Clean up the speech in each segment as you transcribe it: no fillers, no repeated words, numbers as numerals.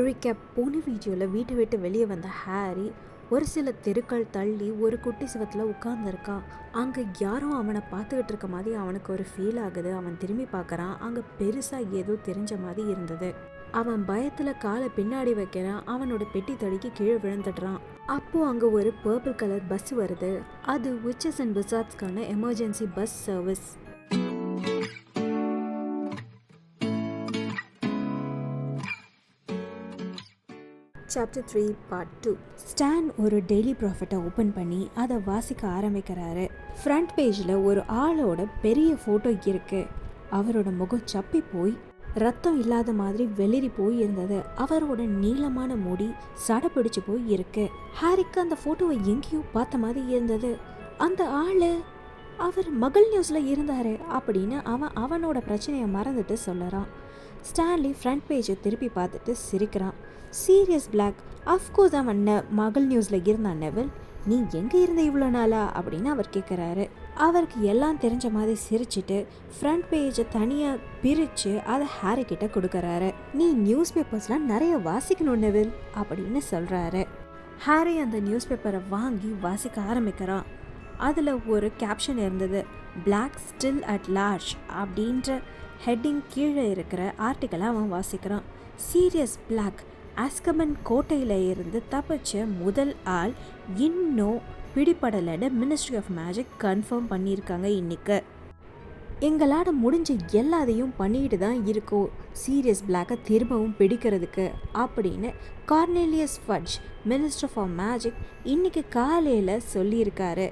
Recap. போன வீடியோவில் வீட்டை விட்டு வெளியே வந்த ஹாரி ஒரு சில தெருக்கள் தள்ளி ஒரு குட்டி சிவத்தில் உட்கார்ந்துருக்கான். அங்கே யாரும் அவனை பார்த்துக்கிட்டு இருக்க மாதிரி அவனுக்கு ஒரு ஃபீல் ஆகுது. அவன் திரும்பி பார்க்குறான். அங்கே பெருசாக ஏதோ தெரிஞ்ச மாதிரி இருந்தது. அவன் பயத்தில் காலை பின்னாடி வைக்கிறான். அவனோட பெட்டி தடிக்கு கீழே விழுந்துடுறான். அப்போது அங்கே ஒரு பர்பிள் கலர் பஸ் வருது. அது விச்சஸ் அண்ட் விசார்ட்ஸ்க்கான emergency bus service. Chapter 3 part 2. Stan ஒரு டெய்லி ப்ராஃபிட்டை ஓப்பன் பண்ணி அதை வாசிக்க ஆரம்பிக்கிறாரு. ஃப்ரண்ட் பேஜில் ஒரு ஆளோட பெரிய ஃபோட்டோ இருக்கு. அவரோட முகம் சப்பி போய் ரத்தம் இல்லாத மாதிரி வெளிரி போய் இருந்தது. அவரோட நீளமான முடி சடை பிடிச்சு போய் இருக்கு. ஹாரிக்கு அந்த ஃபோட்டோவை எங்கேயோ பார்த்த மாதிரி இருந்தது. அந்த ஆள் அவர் மகள் நியூஸில் இருந்தார் அப்படின்னு அவனோட பிரச்சனையை மறந்துட்டு சொல்லறான். ஸ்டான்லி ஃப்ரண்ட் பேஜை திருப்பி பார்த்துட்டு சிரிக்கிறான். சீரியஸ் பிளாக், அஃப்கோர்ஸ் அவன் மகள் நியூஸில் இருந்தான். நெவில், நீ எங்கே இருந்த இவ்வளோ நாளா அப்படின்னு அவர் கேட்குறாரு. அவருக்கு எல்லாம் தெரிஞ்ச மாதிரி சிரிச்சிட்டு ஃப்ரண்ட் பேஜை தனியாக பிரித்து அதை ஹாரி கிட்ட கொடுக்குறாரு. நீ நியூஸ் பேப்பர்ஸ்லாம் நிறைய வாசிக்கணும் நெவில் அப்படின்னு சொல்கிறாரு. ஹாரி அந்த நியூஸ் பேப்பரை வாங்கி வாசிக்க ஆரம்பிக்கிறான். அதில் ஒரு கேப்ஷன் இருந்தது, பிளாக் ஸ்டில் அட் லார்ஜ் அப்படின்ற ஹெட்டிங் கீழே இருக்கிற ஆர்டிக்கலை அவன் வாசிக்கிறான். சீரியஸ் பிளாக், ஆஸ்கபன் கோட்டையில் இருந்து தப்பிச்ச முதல் ஆள் இன்னும் பிடிபடலைன்னு மினிஸ்ட்ரி ஆஃப் மேஜிக் கன்ஃபார்ம் பண்ணியிருக்காங்க. இன்னைக்கு எங்களால் முடிஞ்ச எல்லாத்தையும் பண்ணிட்டு தான் இருக்கோம் சீரியஸ் பிளாக்கை திரும்பவும் பிடிக்கிறதுக்கு அப்படின்னு கார்னேலியஸ் ஃபட்ஜ், மினிஸ்டர் ஃபார் மேஜிக், இன்னைக்கு காலையில் சொல்லியிருக்காரு.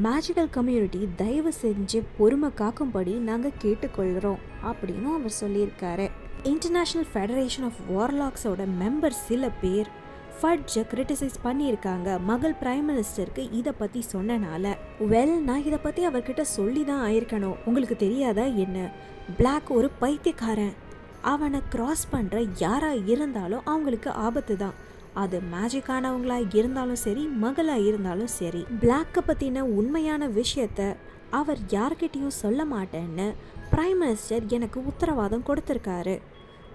மேஜிக்கல் கம்யூனிட்டி தயவு செஞ்சு பொறுமை காக்கும்படி நாங்கள் கேட்டுக்கொள்கிறோம் அப்படின்னு அவர் சொல்லியிருக்காரு. இன்டர்நேஷ்னல் ஃபெடரேஷன் ஆஃப் வார்லாக்ஸோட மெம்பர் சில பேர் ஃபட்ஜை கிரிட்டிசைஸ் பண்ணியிருக்காங்க. மகள் பிரைம் மினிஸ்டருக்கு இதை பற்றி சொன்னனால. நான் இதை பற்றி அவர்கிட்ட சொல்லி தான் ஆயிருக்கணும். உங்களுக்கு தெரியாதா என்ன? பிளாக் ஒரு பைத்தியக்காரன். அவனை கிராஸ் பண்ணுற யாராக இருந்தாலும் அவங்களுக்கு ஆபத்து தான். அது மேஜிக்கானவங்களா இருந்தாலும் சரி, மகளாக இருந்தாலும் சரி. பிளாக்கை பற்றின உண்மையான விஷயத்த அவர் யார்கிட்டையும் சொல்ல மாட்டேன்னு பிரைம் மினிஸ்டர் எனக்கு உத்தரவாதம் கொடுத்துருக்காரு.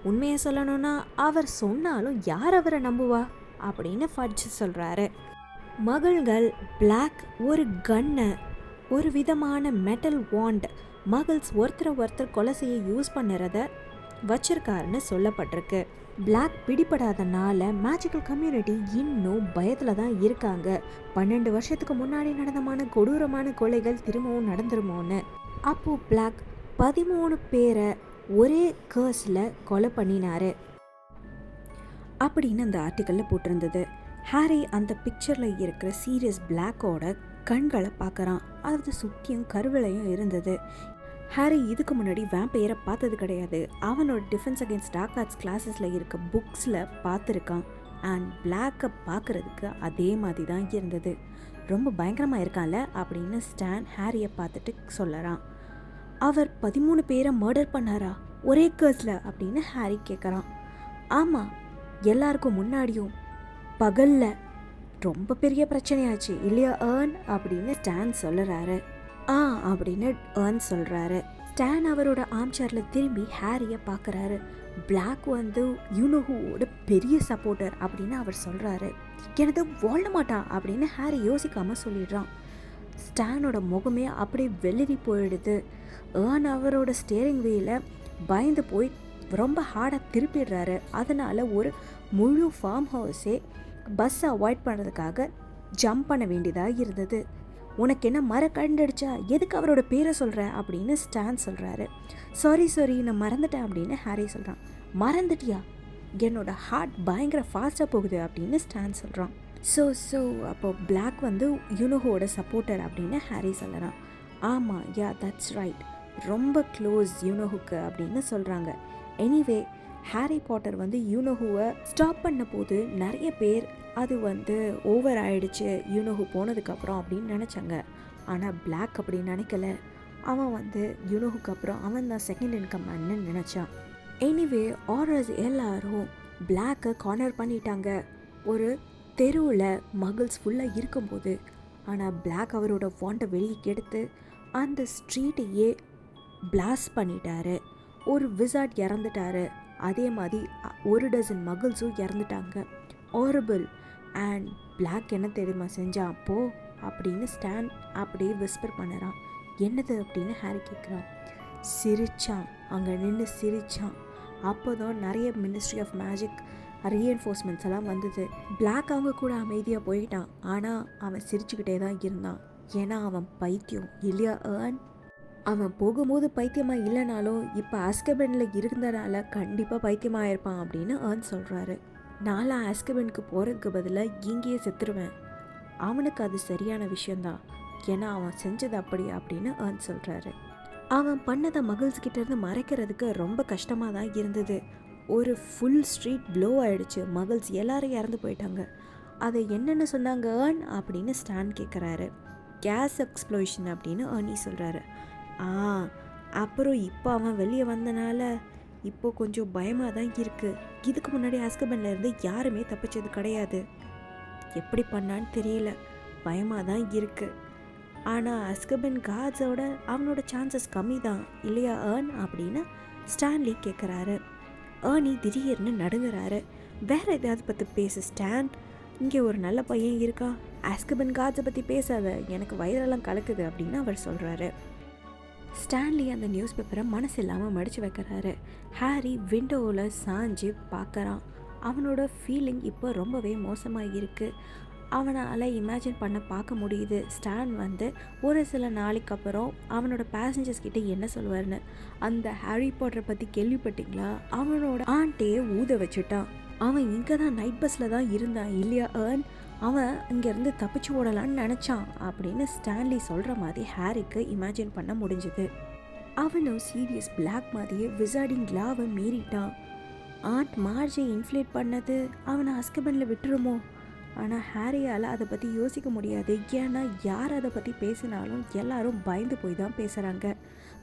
உண்மையை சொல்லணும்னா அவர் சொன்னாலும் யார் அவரை நம்புவா அப்படின்னு ஃபட்ஜ் சொல்கிறாரு. மகள்கள் பிளாக் ஒரு கன்னை, ஒரு விதமான மெட்டல் வாண்ட், மகள்ஸ் ஒருத்தர் கொலை செய்ய யூஸ் பண்ணுறத வச்சிருக்காருன்னு சொல்லப்பட்டிருக்கு. பிளாக் பிடிபடாதனால மேஜிக்கல் கம்யூனிட்டி இன்னும் பயத்தில் தான் இருக்காங்க. 12 வருஷத்துக்கு முன்னாடி நடந்தமான கொடூரமான கொலைகள் திரும்பவும் நடந்துருமோன்னு. அப்போது பிளாக் 13 பேரை ஒரே கேர்ஸில் கொலை பண்ணினாரு அப்படின்னு அந்த ஆர்டிக்கலில் போட்டிருந்தது. ஹாரி அந்த பிக்சரில் இருக்கிற சீரியஸ் பிளாக்கோட கண்களை பார்க்குறான். அது சுற்றியும் கருவிலையும் இருந்தது. ஹாரி இதுக்கு முன்னாடி வேம்பையரை பார்த்தது கிடையாது. அவனோட டிஃபென்ஸ் அகேன்ஸ்ட் டார்க் ஆர்ட்ஸ் கிளாஸஸில் இருக்க புக்ஸில் பார்த்துருக்கான். அண்ட் பிளாக்கை பார்க்குறதுக்கு அதே மாதிரி தான் இருந்தது. ரொம்ப பயங்கரமாக இருக்கான்ல அப்படின்னு ஸ்டான் ஹாரியை பார்த்துட்டு சொல்லறான். அவர் 13 பேரை மர்டர் பண்ணாரா ஒரே கேர்ஸில் அப்படின்னு ஹாரி கேட்குறான். ஆமாம், எல்லாருக்கும் முன்னாடியும் பகலில். ரொம்ப பெரிய பிரச்சனையாச்சு இல்லையா ஏர்ன் அப்படின்னு ஸ்டான் சொல்லுறாரு. அப்படின்னு ஏர்ன் சொல்கிறாரு. ஸ்டான் அவரோட ஆம்சேரில் திரும்பி ஹாரியை பார்க்குறாரு. பிளாக் யூனோஹுவோட பெரிய சப்போர்ட்டர் அப்படின்னு அவர் சொல்கிறாரு. எனக்கு வாழமாட்டான் அப்படின்னு ஹாரி யோசிக்காமல் சொல்லிடுறான். ஸ்டானோட முகமே அப்படியே வெளிரி போயிடுது. ஏர்ன் அவரோட ஸ்டேரிங் வீலை பயந்து போய் ரொம்ப ஹார்டாக திருப்பிடுறாரு. அதனால் ஒரு முழு ஃபார்ம் ஹவுஸே பஸ்ஸை அவாய்ட் பண்ணுறதுக்காக ஜம்ப் பண்ண வேண்டியதாக இருந்தது. உனக்கு என்ன மர கண்டடிச்சா, எதுக்கு அவரோட பேரை சொல்கிற அப்படின்னு ஸ்டான் சொல்கிறாரு. சாரி நான் மறந்துட்டேன் அப்படின்னு ஹாரி சொல்கிறான். மறந்துட்டியா? என்னோட ஹார்ட் பயங்கர ஃபாஸ்ட்டாக போகுது அப்படின்னு ஸ்டான் சொல்கிறான். ஸோ அப்போது பிளாக் யூனோஹோட சப்போர்ட்டர் அப்படின்னு ஹாரி சொல்கிறான். ஆமாம், தட்ஸ் ரைட், ரொம்ப க்ளோஸ் யூனோஹுக்கு அப்படின்னு சொல்கிறாங்க. எனிவே ஹாரி பாட்டர் யூனோஹுவை ஸ்டாப் பண்ண போது நிறைய பேர் அது ஓவர் ஆயிடுச்சு யூனோஹு போனதுக்கப்புறம் அப்படின்னு நினச்சாங்க. ஆனால் பிளாக் அப்படி நினைக்கல. அவன் யூனோஹுக்கு அப்புறம் அவன் தான் செகண்ட் இன் கமாண்ட்னு நினச்சான். எனிவே ஆர்டர்ஸ் எல்லாரும் பிளாக்கை கார்னர் பண்ணிட்டாங்க ஒரு தெருவில் மகள்ஸ் ஃபுல்லாக இருக்கும்போது. ஆனால் பிளாக் அவரோட வாண்டை வெளியே கெடுத்து அந்த ஸ்ட்ரீட்டையே பிளாஸ்ட் பண்ணிட்டாரு. ஒரு விசார்ட் இறந்துட்டாரு. அதே மாதிரி ஒரு டசன் மகள்ஸும் இறந்துட்டாங்க. ஹாரபிள். அண்ட் பிளாக் என்ன தெரியுமா செஞ்சான் அப்போ அப்படின்னு ஸ்டான் அப்படியே விஸ்பர் பண்ணுறான். என்னது அப்படின்னு ஹாரி கேட்குறான். சிரிச்சான், அங்கே நின்று சிரிச்சான். அப்போ தான் நிறைய மினிஸ்ட்ரி ஆஃப் மேஜிக் ரீஎன்ஃபோர்ஸ்மெண்ட்ஸ் எல்லாம் வந்தது. பிளாக் அவங்க கூட அமைதியாக போயிட்டான், ஆனால் அவன் சிரிச்சுக்கிட்டே தான் இருந்தான். ஏன்னா அவன் பைத்தியம் இல்லையா ஏர்ன்? அவன் போகும்போது பைத்தியமாக இல்லைனாலும் இப்போ அஸ்கபனில் இருந்தனால கண்டிப்பாக பைத்தியமாக இருப்பான் அப்படின்னு ஏர்ன் சொல்கிறாரு. நான்லாம் அஸ்கபனுக்கு போகிறதுக்கு பதிலாக இங்கேயே செத்துருவேன். அவனுக்கு அது சரியான விஷயந்தான், ஏன்னா அவன் செஞ்சது அப்படி அப்படின்னு ஏர்ன் சொல்கிறாரு. அவன் பண்ணதை மகள்ஸ்கிட்டேருந்து மறைக்கிறதுக்கு ரொம்ப கஷ்டமாக தான் இருந்தது. ஒரு ஃபுல் ஸ்ட்ரீட் ப்ளோ ஆகிடுச்சு, மகள்ஸ் எல்லாரும் இறந்து போயிட்டாங்க. அதை என்னென்னு சொன்னாங்க ஏர்ன் அப்படின்னு ஸ்டான் கேட்குறாரு. கேஸ் எக்ஸ்ப்ளோஷன் அப்படின்னு ஏர்னி சொல்கிறாரு. அப்புறம் இப்போ அவன் வெளியே வந்தனால இப்போ கொஞ்சம் பயமாக தான் இருக்குது. இதுக்கு முன்னாடி அஸ்கபனில் இருந்து யாருமே தப்பிச்சது கிடையாது. எப்படி பண்ணான்னு தெரியல, பயமாக தான் இருக்குது. ஆனால் அஸ்கபன் கார்ட்ஸோட அவனோட சான்சஸ் கம்மி தான் இல்லையா ஏர்ன் அப்படின்னு ஸ்டான்லி கேட்குறாரு. ஏர்னி திடீர்னு நடுங்குறாரு. வேறு ஏதாவது பற்றி பேசு ஸ்டான், இங்கே ஒரு நல்ல பையன் இருக்கா, அஸ்கபன் கார்ட்ஸை பற்றி பேசாத, எனக்கு வயிறெல்லாம் கலக்குது அப்படின்னு அவர் சொல்கிறாரு. ஸ்டான்லி அந்த நியூஸ் பேப்பரை மனசு இல்லாமல் மடித்து வைக்கிறாரு. ஹாரி விண்டோவில் சாஞ்சு பார்க்குறான். அவனோட ஃபீலிங் இப்போ ரொம்பவே மோசமாக இருக்குது. அவனால் இமேஜின் பண்ண பார்க்க முடியுது ஸ்டான் வந்து ஒரு சில நாளைக்கு அப்புறம் அவனோட பேசஞ்சர்ஸ் கிட்ட என்ன சொல்லுவார்னு. அந்த ஹாரி பாட்டரை பற்றி கேள்விப்பட்டிங்களா, அவனோட ஆண்டையே ஊத வச்சுட்டான். அவன் இங்கே தான் நைட் பஸ்ஸில் தான் இருந்தான் இல்லையா ஏர்ன், அவன் இங்கேருந்து தப்பிச்சு ஓடலான்னு நினச்சான் அப்படின்னு ஸ்டான்லி சொல்கிற மாதிரி ஹாரிக்கு இமேஜின் பண்ண முடிஞ்சுது. அவனும் சீரியஸ் பிளாக் மாதிரியே விசார்டிங் லாவை மீறிட்டான். ஆண்ட் மார்ஜை இன்ஃப்ளேட் பண்ணது அவனை அஸ்கபனில் விட்டுருமோ? ஆனால் ஹாரியால் அதை பற்றி யோசிக்க முடியாது. ஏன்னா யார் அதை பற்றி பேசினாலும் எல்லாரும் பயந்து போய் தான் பேசுகிறாங்க.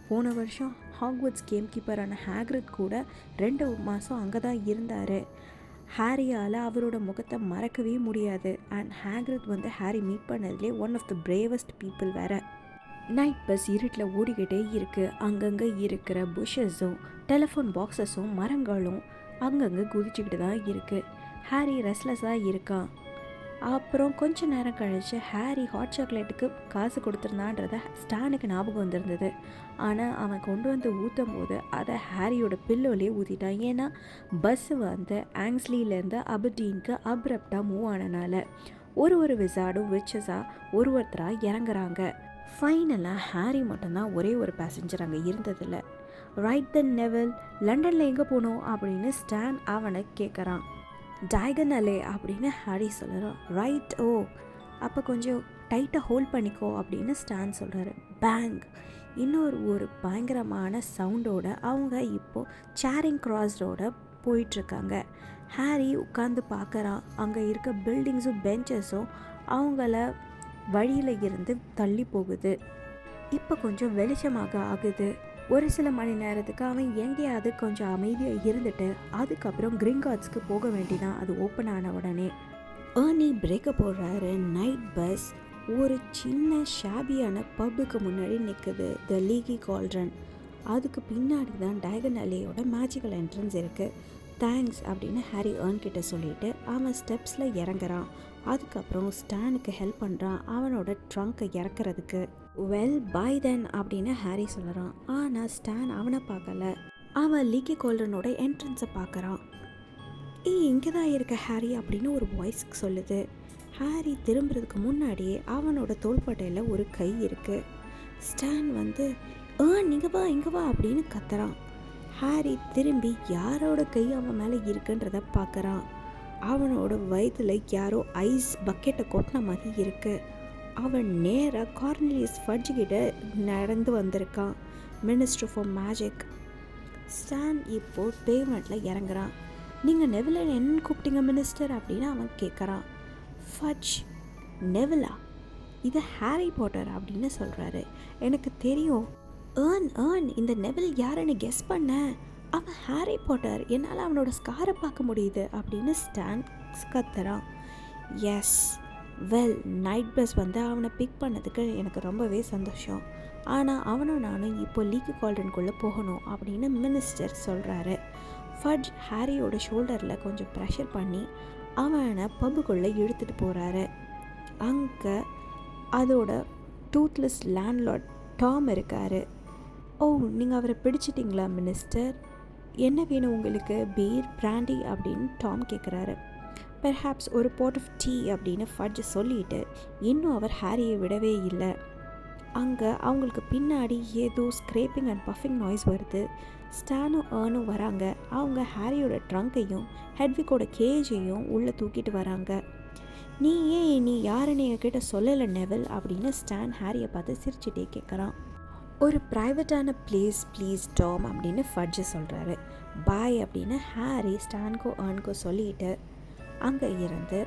போன வருஷம் ஹாக்வர்ட்ஸ் கேம் கீப்பரான ஹேக்ரிட் கூட 2 மாதம் அங்கே தான் இருந்தார். ஹாரியால் அவரோட முகத்தை மறக்கவே முடியாது. அண்ட் ஹேக்ரிட் வந்து ஹாரி மீட் பண்ணதுலே one of the bravest people வேறு. நைட் பஸ் இருட்டில் ஓடிக்கிட்டே இருக்குது. அங்கங்கே இருக்கிற புஷஸும் டெலிஃபோன் பாக்ஸஸும் மரங்களும் அங்கங்கே குதிச்சுக்கிட்டு தான் இருக்குது. ஹாரி ரெஸ்ட்லெஸ்ஸாக இருக்கான். அப்புறம் கொஞ்ச நேரம் கழித்து ஹாரி ஹாட் சாக்லேட்டுக்கு காசு கொடுத்துருந்தான்றத ஸ்டானுக்கு ஞாபகம் வந்திருந்தது. ஆனால் அவன் கொண்டு வந்து ஊற்றும் போது அதை ஹாரியோட பில்லோலே ஊற்றிட்டான். ஏன்னா பஸ்ஸு வந்து ஆங்ஸ்லியிலேருந்து அபர்டீனுக்கு அப்ரப்டாக மூவ் ஆனனால ஒரு விசார்டும் விச்சஸாக ஒருத்தராக இறங்குறாங்க. ஃபைனலாக ஹாரி மட்டும்தான் ஒரே ஒரு பேசஞ்சர் அங்கே இருந்ததில்ல. ரைட் த நெவில், லண்டனில் எங்கே போகணும் அப்படின்னு ஸ்டான் அவனை கேட்குறான். டயகனலே அப்படின்னு ஹாரி சொல்கிறான். ரைட். ஓ, அப்போ கொஞ்சம் டைட்டாக ஹோல்ட் பண்ணிக்கோ அப்படின்னு ஸ்டான் சொல்கிறாரு. பேங், ஒரு பயங்கரமான சவுண்டோட அவங்க இப்போது சேரிங் கிராஸ் ரோட போயிட்டுருக்காங்க. ஹாரி உட்காந்து பார்க்குறான். அங்கே இருக்க பில்டிங்ஸும் பெஞ்சஸும் அவங்கள வழியில் இருந்து தள்ளி போகுது. இப்போ கொஞ்சம் வெளிச்சமாக ஆகுது. ஒரு சில மணி நேரத்துக்கு அவன் எங்கேயாவது கொஞ்சம் அமைதியாக இருந்துட்டு அதுக்கப்புறம் கிரிங்கார்ட்ஸ்க்கு போக வேண்டிதான். அது ஓப்பன் ஆன உடனே ஏர்னி பிரேக்க போடுறாரு. நைட் பஸ் ஒரு சின்ன ஷாபியான பப்புக்கு முன்னாடி நிற்குது, த லீகி கால்ட்ரன். அதுக்கு பின்னாடி தான் டயகனலேயோட மேஜிக்கல் என்ட்ரன்ஸ் இருக்குது. தேங்க்ஸ் அப்படின்னு ஹாரி ஏர்ன் கிட்ட சொல்லிட்டு அவன் ஸ்டெப்ஸில் இறங்குறான். அதுக்கப்புறம் ஸ்டானுக்கு ஹெல்ப் பண்ணுறான் அவனோட ட்ரங்கை இறக்குறதுக்கு. வெல் பை தென் அப்படின்னு ஹாரி சொல்கிறான். ஆனால் ஸ்டான் அவனை பார்க்கல. அவன் லீகி கால்ட்ரனோட என்ட்ரன்ஸை பார்க்குறான். இங்கே தான் இருக்க ஹாரி அப்படின்னு ஒரு வாய்ஸ் சொல்லுது. ஹாரி திரும்புறதுக்கு முன்னாடியே அவனோட தோள்பட்டையில் ஒரு கை இருக்குது. ஸ்டான் வந்து இங்கே வா அப்படின்னு கத்துறான். ஹாரி திரும்பி யாரோட கை அவன் மேலே இருக்குன்றத பார்க்குறான். அவனோட வயிற்றுல யாரோ ஐஸ் பக்கெட்டை கொட்டின மாதிரி இருக்குது. அவன் நேராக கார்னலியஸ் ஃபட்ஜ் கிட்ட நடந்து வந்திருக்கான், மினிஸ்டர் ஃபார் மேஜிக். ஸ்டான் இப்போது பேமெண்ட்டில் இறங்குறான். நீங்கள் நெவிலை என்ன கூப்பிட்டீங்க மினிஸ்டர் அப்படின்னு அவன் கேட்குறான். ஃபட்ஜ், நெவிலா, இது ஹாரி பாட்டர் அப்படின்னு சொல்கிறாரு. எனக்கு தெரியும். ஏர்ன் இந்த நெவில் யாருன்னு கெஸ் பண்ண. அவன் ஹாரி பாட்டர், என்னால் அவனோட ஸ்காரை பார்க்க முடியுது அப்படின்னு ஸ்டான் கத்துறான். எஸ், வெல், நைட் பஸ் வந்து அவனை பிக் பண்ணதுக்கு எனக்கு ரொம்பவே சந்தோஷம். ஆனால் அவனும் நானும் இப்போ லீகி கால்ட்ரனுக்குள்ளே போகணும் அப்படின்னு மினிஸ்டர் சொல்கிறாரு. ஃபட்ஜ் ஹாரியோட ஷோல்டரில் கொஞ்சம் ப்ரெஷர் பண்ணி அவனை பப்புக்குள்ளே இழுத்துட்டு போகிறாரு. அங்கே அதோட டூத்லெஸ் லேண்ட்லார்ட் டாம் இருக்கார். ஓ, நீங்கள் அவரை பிடிச்சிட்டிங்களா மினிஸ்டர்? என்ன வேணும் உங்களுக்கு? பீர், பிராண்டி அப்படின்னு டாம் கேட்குறாரு. பெர்ஹாப்ஸ் ஒரு பாட் ஆஃப் டீ அப்படின்னு ஃபட்ஜ் சொல்லிட்டு இன்னும் அவர் ஹாரியை விடவே இல்லை. அங்கே அவங்களுக்கு பின்னாடி ஏதோ ஸ்க்ரேப்பிங் அண்ட் பஃபிங் நாய்ஸ் வருது. ஸ்டானும் ஏர்னும் வராங்க. அவங்க ஹாரியோட ட்ரங்கையும் ஹெட்விக்கோட கேஜையும் உள்ளே தூக்கிட்டு வராங்க. நீ யாருன்னு என்கிட்ட சொல்லலை நெவில் அப்படின்னு ஸ்டான் ஹாரியை பார்த்து சிரிச்சுட்டே கேட்குறான். ஒரு ப்ரைவேட்டான பிளேஸ் ப்ளீஸ் டாம் அப்படின்னு ஃபட்ஜ் சொல்கிறாரு. பாய் அப்படின்னு ஹாரி ஸ்டான்கோ ஏர்னுக்கோ சொல்லிட்டு அங்கே இருந்து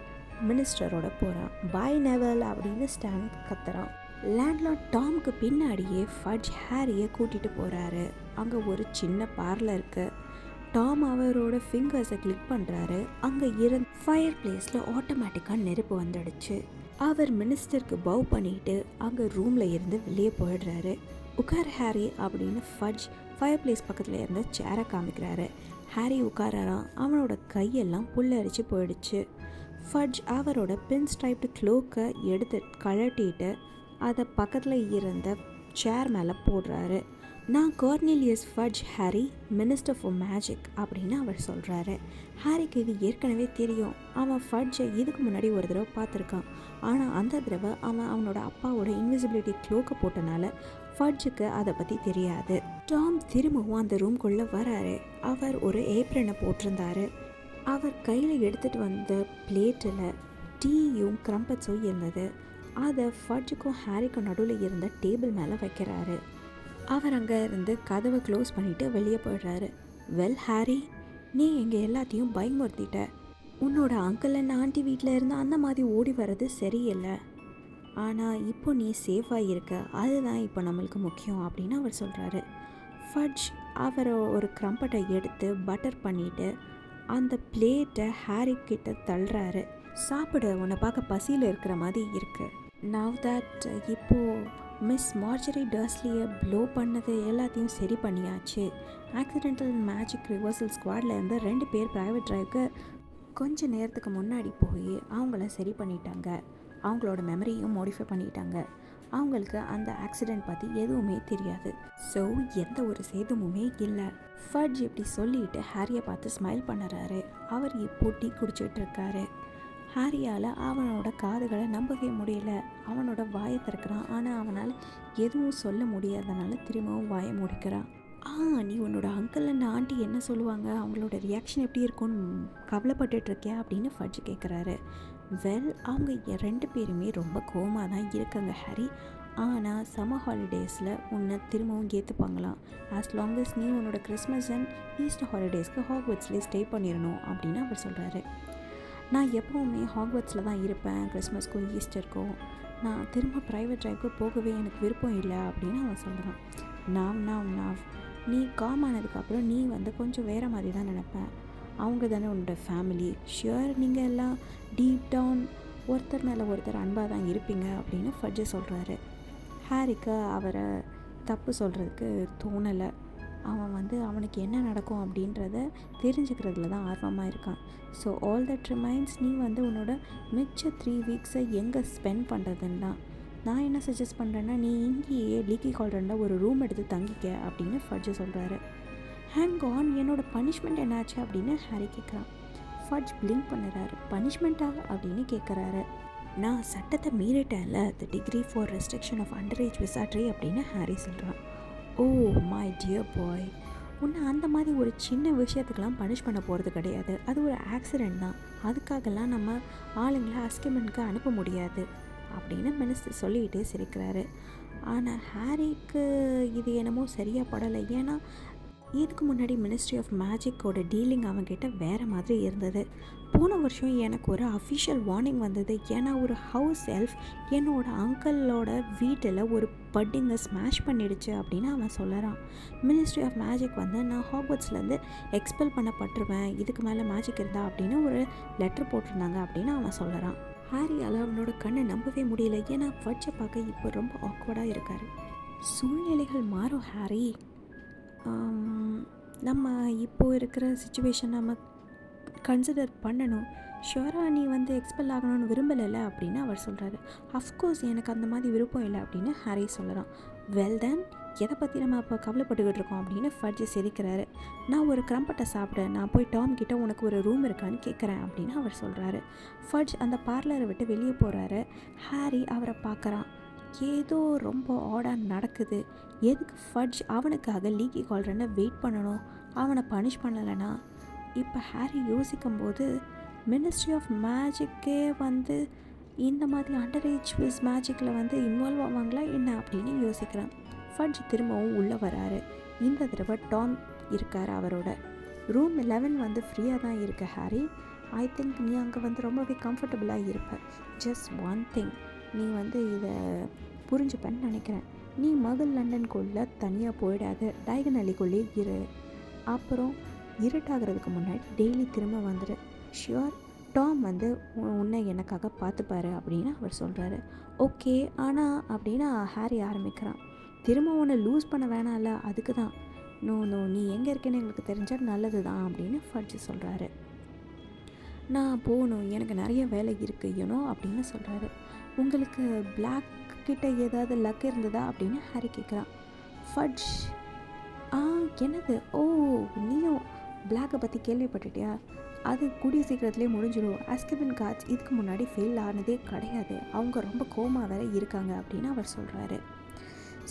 மினிஸ்டரோட போகிறான். பாய் நெவில் அப்படின்னு ஸ்டான் கத்துறான். லேண்ட்லார்ட் டாமுக்கு பின்னாடியே ஃபட்ஜ் ஹாரியை கூட்டிகிட்டு போகிறாரு. அங்கே ஒரு சின்ன பார்லர் இருக்குது. டாம் அவரோட ஃபிங்கர்ஸை கிளிக் பண்ணுறாரு. அங்கே இருந்த ஃபயர் பிளேஸில் ஆட்டோமேட்டிக்காக நெருப்பு வந்துடுச்சு. அவர் மினிஸ்டருக்கு பவ் பண்ணிட்டு அங்கே ரூமில் இருந்து வெளியே போயிடுறாரு. உட்கார் ஹாரி அப்படின்னு ஃபட்ஜ் ஃபயர் பிளேஸ் பக்கத்தில் இருந்த சேரை காமிக்கிறாரு. ஹாரி உட்காரான். அவனோட கையெல்லாம் புல்லரிச்சு போயிடுச்சு. ஃபட்ஜ் அவரோட பின் ஸ்ட்ரைப்டு க்ளோக்கை எடுத்து கழட்டிட்டு அதை பக்கத்தில் இருந்த சேர் மேலே போடுறாரு. நான் Cornelius Fudge Harry, minister for magic அப்படின்னு அவர் சொல்கிறாரு. ஹாரிக்கு இது ஏற்கனவே தெரியும். அவன் ஃபட்ஜை இதுக்கு முன்னாடி ஒரு தடவை பார்த்துருக்கான். ஆனால் அந்த தடவை அவனோட அப்பாவோட இன்விசிபிலிட்டி க்ளோக்கை போட்டனால ஃபட்ஜுக்கு அதை பற்றி தெரியாது. டாம் திரும்பவும் அந்த ரூம்குள்ளே வராரு. அவர் ஒரு ஏப்ரனை போட்டிருந்தாரு. அவர் கையில் எடுத்துகிட்டு வந்த பிளேட்டில் டீயும் க்ரம்பட்ஸும் இருந்தது. அதை ஃபட்ஜுக்கும் ஹாரிக்கும் நடுவில் இருந்த டேபிள் மேலே வைக்கிறாரு. அவர் அங்கே இருந்து கதவை க்ளோஸ் பண்ணிவிட்டு வெளியே போயிடுறாரு. வெல் ஹாரி, நீ எங்கள் எல்லாத்தையும் பயமுறுத்திட்ட. உன்னோட அங்கிள் அண்ட் ஆண்டி வீட்டில் இருந்து அந்த மாதிரி ஓடி வர்றது சரியில்லை. ஆனால் இப்போ நீ சேஃபாக இருக்க, அதுதான் இப்போ நம்மளுக்கு முக்கியம் அப்படின்னு அவர் சொல்கிறாரு. ஃபட்ஜ் அவர் ஒரு க்ரம்பட்டை எடுத்து பட்டர் பண்ணிவிட்டு அந்த பிளேட்டை ஹாரி கிட்ட தள்ளுறாரு. சாப்பிட, உன்னை பார்க்க பசியில் இருக்கிற மாதிரி இருக்குது. நவ் தட் இப்போது மிஸ் மார்ஜரி டர்ஸ்லியை ப்ளோ பண்ணது எல்லாத்தையும் சரி பண்ணியாச்சு. ஆக்சிடென்டல் மேஜிக் ரிவர்சல் ஸ்குவாடில் இருந்து 2 பேர் ப்ரைவேட் ட்ரைவுக்கு கொஞ்ச நேரத்துக்கு முன்னாடி போய் அவங்கள சரி பண்ணிட்டாங்க. அவங்களோட மெமரியும் மாடிஃபை பண்ணிட்டாங்க. அவங்களுக்கு அந்த ஆக்சிடெண்ட் பற்றி எதுவுமே தெரியாது. ஸோ எந்த ஒரு சேதமுமே இல்லை. ஃபட்ஜ் இப்படி சொல்லிட்டு ஹாரியை பார்த்து ஸ்மைல் பண்ணுறாரு. அவர் இப்போ டீ குடிச்சிட்டு இருக்காரு. ஹாரியால் அவனோட காதுகளை நம்பவே முடியல. அவனோட வாயை திறக்கிறான். ஆனால் அவனால் எதுவும் சொல்ல முடியாதனால திரும்பவும் வாயை முடிக்கிறான். நீ உன்னோட அங்கிள் அண்ட் ஆண்டி என்ன சொல்லுவாங்க, அவங்களோட ரியாக்ஷன் எப்படி இருக்கும்னு கவலைப்பட்டுட்ருக்கியா அப்படின்னு ஃபட்ஜ் கேட்குறாரு. வெல், அவங்க 2 பேருமே ரொம்ப கோவமாக தான் இருக்காங்க ஹாரி. ஆனால் சம்மர் ஹாலிடேஸில் உன்னை திரும்பவும் ஏற்றுப்பாங்களாம். ஆஸ் லாங் அஸ் நீ உன்னோட கிறிஸ்மஸ் அண்ட் ஈஸ்டர் ஹாலிடேஸ்க்கு ஹாக்வர்ட்ஸ்லேயே ஸ்டே பண்ணிடணும் அப்படின்னு அவர் சொல்கிறாரு. நான் எப்போவுமே ஹாக்வர்ட்ஸில் தான் இருப்பேன், கிறிஸ்மஸ்க்கும் ஈஸ்டருக்கும். நான் திரும்ப ப்ரைவேட் ட்ரைவுக்கு போகவே எனக்கு விருப்பம் இல்லை அப்படின்னு அவன் சொல்கிறான். நாவ் நீ காம் ஆனதுக்கப்புறம் நீ கொஞ்சம் வேறு மாதிரி தான் நினைப்பேன். அவங்க தானே உன்னோட ஃபேமிலி. ஷியோர், நீங்கள் எல்லாம் டீப் டவுன் ஒருத்தர் மேலே ஒருத்தர் அன்பாக தான் இருப்பீங்க அப்படின்னு ஃபட்ஜ் சொல்கிறாரு. ஹாரிக்கு அவரை தப்பு சொல்கிறதுக்கு தோணலை. அவன் அவனுக்கு என்ன நடக்கும் அப்படின்றத தெரிஞ்சுக்கிறதுல தான் ஆர்வமாக இருக்கான். ஸோ ஆல் தட் ரிமைன்ஸ், நீ உன்னோட மிச்ச 3 வீக்ஸை எங்கே ஸ்பெண்ட் பண்ணுறதுன்னா நான் என்ன சஜஸ்ட் பண்ணுறேன்னா, நீ இங்கேயே லீக்கி கால்ரனில் ஒரு ரூம் எடுத்து தங்கிக்க அப்படின்னு ஃபட்ஜ் சொல்கிறாரு. ஹேங் ஆன், என்னோட பனிஷ்மெண்ட் என்னாச்சு அப்படின்னு ஹாரி கேட்குறான். ஃபட்ஜ் பிளிங்க் பண்ணுறாரு. பனிஷ்மெண்ட்டா அப்படின்னு கேட்குறாரு. நான் சட்டத்தை மீறிட்டேன்ல, the degree for restriction of under age wizardry அப்படின்னு ஹாரி சொல்கிறான். ஓ மை டியர் பாய், உன்னை அந்த மாதிரி ஒரு சின்ன விஷயத்துக்கெலாம் பனிஷ் பண்ண போகிறது கிடையாது. அது ஒரு ஆக்சிடெண்ட் தான். அதுக்காகலாம் நம்ம ஆளுங்களை அஸ்கிமெண்ட்க்கு அனுப்ப முடியாது அப்படின்னு மினிஸ்டர் சொல்லிக்கிட்டே சிரிக்கிறாரு. ஆனால் ஹாரிக்கு இது என்னமோ சரியாக படலை. ஏன்னா இதுக்கு முன்னாடி மினிஸ்ட்ரி ஆஃப் மேஜிக்கோட டீலிங் அவங்ககிட்ட வேறு மாதிரி இருந்தது. போன வருஷம் எனக்கு ஒரு அஃபிஷியல் வார்னிங் வந்தது. ஏன்னா ஒரு ஹவுஸ் எல்ஃப் என்னோடய அங்கிளோட வீட்டில் ஒரு பட்டிங்கை ஸ்மாஷ் பண்ணிடுச்சு அப்படின்னு அவன் சொல்லுறான். மினிஸ்ட்ரி ஆஃப் மேஜிக் நான் ஹாக்வர்ட்ஸ்லேருந்து எக்ஸ்பெல் பண்ணப்பட்டுருவேன், இதுக்கு மேலே மேஜிக் இருந்தா அப்படின்னு ஒரு லெட்டர் போட்டிருந்தாங்க அப்படின்னு அவன் சொல்லுறான். ஹாரியால் அவனோட கண்ணை நம்பவே முடியல. ஏன்னா ஃபட்ஜை பார்க்க இப்போ ரொம்ப ஆக்வர்டாக இருக்கார். சூழ்நிலைகள் மாறும் ஹாரி. நம்ம இப்போது இருக்கிற சுச்சுவேஷன் நம்ம கன்சிடர் பண்ணணும். ஷுவராக நீ வந்து எக்ஸ்பெல் ஆகணும்னு விரும்பலைல்ல அப்படின்னு அவர் சொல்கிறாரு. அஃப்கோர்ஸ் எனக்கு அந்த மாதிரி விருப்பம் இல்லை அப்படின்னு ஹாரி சொல்கிறான். வெல் தென் எதை பற்றி நம்ம அப்போ கவலைப்பட்டுக்கிட்டு இருக்கோம் அப்படின்னு ஃபட்ஜ் சிரிக்கிறாரு. நான் ஒரு கிரம்பட்டை சாப்பிட்டேன், நான் போய் டாம் கிட்ட உனக்கு ஒரு ரூம் இருக்கான்னு கேட்குறேன் அப்படின்னு அவர் சொல்கிறாரு. ஃபட்ஜ் அந்த பார்லரை விட்டு வெளியே போகிறாரு. ஹாரி அவரை பார்க்குறான். ஏதோ ரொம்ப ஆடாக நடக்குது. எதுக்கு ஃபட்ஜ் அவனுக்காக லீக்கி கால்ரனை வெயிட் பண்ணணும்? அவனை பனிஷ் பண்ணலைன்னா? இப்போ ஹாரி யோசிக்கும்போது மினிஸ்ட்ரி ஆஃப் மேஜிக்கே வந்து இந்த மாதிரி அண்டர் ஏஜ் விஸ் மேஜிக்கில் வந்து இன்வால்வ் ஆவாங்களா என்ன அப்படின்னு யோசிக்கிறான். ஃபட்ஜ் திரும்பவும் உள்ளே வராரு. இந்த தடவை டாம் இருக்கார் அவரோட. ரூம் 11 வந்து ஃப்ரீயாக தான் இருக்கு ஹாரி. ஐ திங்க் நீ அங்கே வந்து ரொம்பவே கம்ஃபர்டபுளாக இருப்ப. ஜஸ்ட் ஒன் திங், நீ வந்து இதை புரிஞ்சுப்பேன்னு நினைக்கிறேன். நீ மகள் லண்டனுக்குள்ளே தனியாக போயிடாது, டயகனலிக்குள்ளே இரு. அப்புறம் இருட்டாகிறதுக்கு முன்னாடி டெய்லி திரும்ப வந்துடு. ஷியோர், டாம் வந்து உன்னை எனக்காக பார்த்துப்பாரு அப்படின்னு அவர் சொல்கிறாரு. ஓகே, ஆனால் அப்படின்னா ஹாரி ஆரம்பிக்கிறான். திரும்ப உன்னை லூஸ் பண்ண வேணாம்ல, அதுக்கு தான். நோ நீ எங்கே இருக்கேன்னு எங்களுக்கு தெரிஞ்சால் நல்லது தான் அப்படின்னு ஃபட்ஜ் சொல்கிறாரு. நான் போகணும், எனக்கு நிறைய வேலை இருக்குது யூனோ அப்படின்னு சொல்கிறாரு. உங்களுக்கு பிளாக் கிட்ட ஏதாவது லக் இருந்ததா அப்படின்னு ஹாரி கேட்குறான். ஃபட்ஜ் என்னது? ஓ, நீயும் பிளாக்கை பற்றி கேள்விப்பட்டுட்டியா? அது கூடிய சீக்கிரத்துலேயே முடிஞ்சிடும். அஸ்கெபன் கார்ட்ஸ் இதுக்கு முன்னாடி ஃபெயில் ஆனதே கிடையாது, அவங்க ரொம்ப கோமா வேற இருக்காங்க அப்படின்னு அவர் சொல்கிறாரு.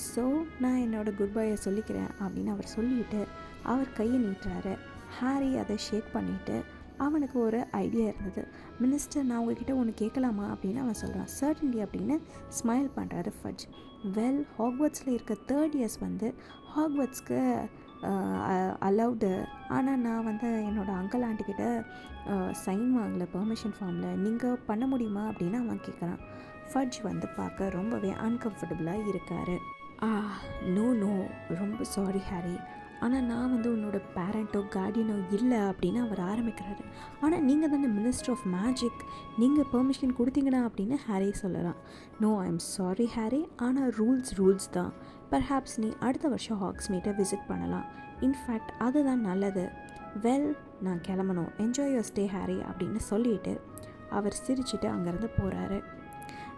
ஸோ நான் என்னோடய குட் பையை சொல்லிக்கிறேன் அப்படின்னு அவர் சொல்லிவிட்டு அவர் கையை நீட்டுறாரு. ஹாரி அதை ஷேக் பண்ணிவிட்டு அவனுக்கு ஒரு ஐடியா இருந்தது. மினிஸ்டர், நான் உங்ககிட்ட ஒன்று கேட்கலாமா அப்படின்னு அவன் சொல்கிறான். சர்டன்லி அப்படின்னு ஸ்மைல் பண்ணுறாரு ஃபட்ஜ். வெல், ஹாக்வர்ட்ஸில் இருக்க 3rd இயர்ஸ் வந்து ஹாக்வர்ட்ஸ்க்கு அலவுடு. ஆனால் நான் வந்து என்னோடய அங்கிள் ஆண்டிக்கிட்ட சைன் வாங்கலை பெர்மிஷன் ஃபார்மில். நீங்கள் பண்ண முடியுமா அப்படின்னு அவன் கேட்குறான். ஃபட்ஜ் வந்து பார்க்க ரொம்பவே அன்கம்ஃபர்டபுளாக இருக்கார். நோ, ரொம்ப சாரி ஹாரி, ஆனால் நான் வந்து உன்னோட பேரண்ட்டோ கார்டியனோ இல்லை அப்படின்னு அவர் ஆரம்பிக்கிறாரு. ஆனால் நீங்கள் தானே மினிஸ்டர் ஆஃப் மேஜிக், நீங்கள் பெர்மிஷன் கொடுத்தீங்கன்னா அப்படின்னு ஹாரி சொல்லலாம். No, I am sorry Harry, ஆனால் ரூல்ஸ் தான். பர்ஹாப்ஸ் நீ அடுத்த வருஷம் ஹாக்ஸ்மீட்டை விசிட் பண்ணலாம். இன்ஃபேக்ட் அதுதான் நல்லது. வெல், நான் கிளம்பணும், என்ஜாய் யுவர் ஸ்டே ஹாரி அப்படின்னு சொல்லிட்டு அவர் சிரிச்சுட்டு அங்கேருந்து போகிறாரு.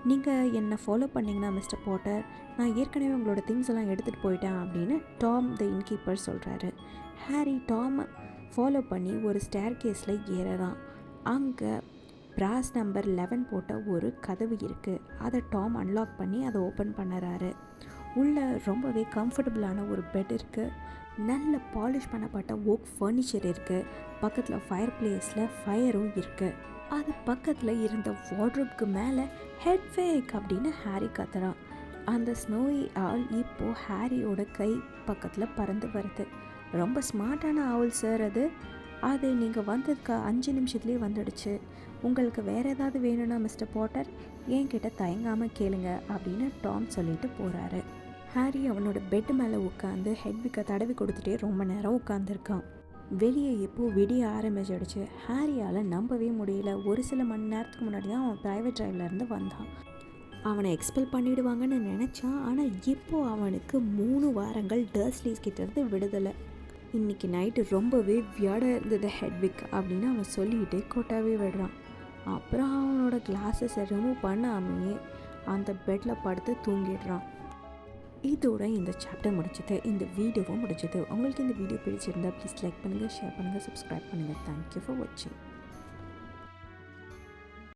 நீங்கள் என்னை ஃபாலோ பண்ணிங்கன்னா மிஸ்டர் பாட்டர், நான் ஏற்கனவே உங்களோட திங்ஸ் எல்லாம் எடுத்துகிட்டு போயிட்டேன் அப்படின்னு டாம் த இன்கீப்பர் சொல்கிறாரு. ஹாரி டாம் ஃபாலோ பண்ணி ஒரு ஸ்டேர் கேஸில் ஏறுறான். அங்கே பிராஸ் நம்பர் 11 போட்ட ஒரு கதவு இருக்குது. அதை டாம் அன்லாக் பண்ணி அதை ஓப்பன் பண்ணுறாரு. உள்ளே ரொம்பவே கம்ஃபர்டபுளான ஒரு பெட் இருக்குது. நல்ல பாலிஷ் பண்ணப்பட்ட ஓக் ஃபர்னிச்சர் இருக்குது. பக்கத்தில் ஃபயர் பிளேஸில் ஃபயரும் இருக்குது. அது பக்கத்தில் இருந்த வார்ட்ரோப்க்கு மேலே ஹெட் ஃபேக் அப்படின்னு ஹாரி கத்துறான். அந்த ஸ்னோயி ஆள் இப்போது ஹாரியோட கை பக்கத்தில் பறந்து வருது. ரொம்ப ஸ்மார்ட்டான ஆள் சார் அது நீங்கள் வந்ததுக்கு 5 நிமிஷத்துலேயே வந்துடுச்சு. உங்களுக்கு வேறு ஏதாவது வேணும்னா மிஸ்டர் பாட்டர் என்கிட்ட தயங்காமல் கேளுங்க அப்படின்னு டாம் சொல்லிட்டு போகிறாரு. ஹாரி அவனோட பெட் மேலே உட்காந்து ஹெட்விக்கை தடவி கொடுத்துட்டே ரொம்ப நேரம் உட்காந்துருக்கான். வெளியே இப்போது விடிய ஆரம்பிச்சிடுச்சு. ஹாரியால் நம்பவே முடியல. ஒரு சில மணி நேரத்துக்கு முன்னாடி தான் அவன் ப்ரைவேட் ட்ரைவ்லேருந்து வந்தான். அவனை எக்ஸ்பெல் பண்ணிவிடுவாங்கன்னு நினச்சான். ஆனால் இப்போது அவனுக்கு 3 வாரங்கள் டர்ஸ்லீஸ் கிட்டேருந்து விடுதலை. இன்றைக்கி நைட்டு ரொம்பவே வியாடாக இருந்தது ஹெட்விக் அப்படின்னு அவன் சொல்லிக்கிட்டே கொட்டாவே விடுறான். அப்புறம் அவனோட கிளாஸஸை ரிமூவ் பண்ணாமையே அந்த பெட்டில் படுத்து தூங்கிடுறான். இதோட இந்த சாப்டர் முடிச்சது, இந்த வீடியோவும் முடிச்சது. உங்களுக்கு இந்த வீடியோ பிடிச்சிருந்தா ப்ளீஸ் லைக் பண்ணுங்கள், ஷேர் பண்ணுங்கள், சப்ஸ்கிரைப் பண்ணுங்கள். தேங்க்யூ ஃபார் வாட்சிங்.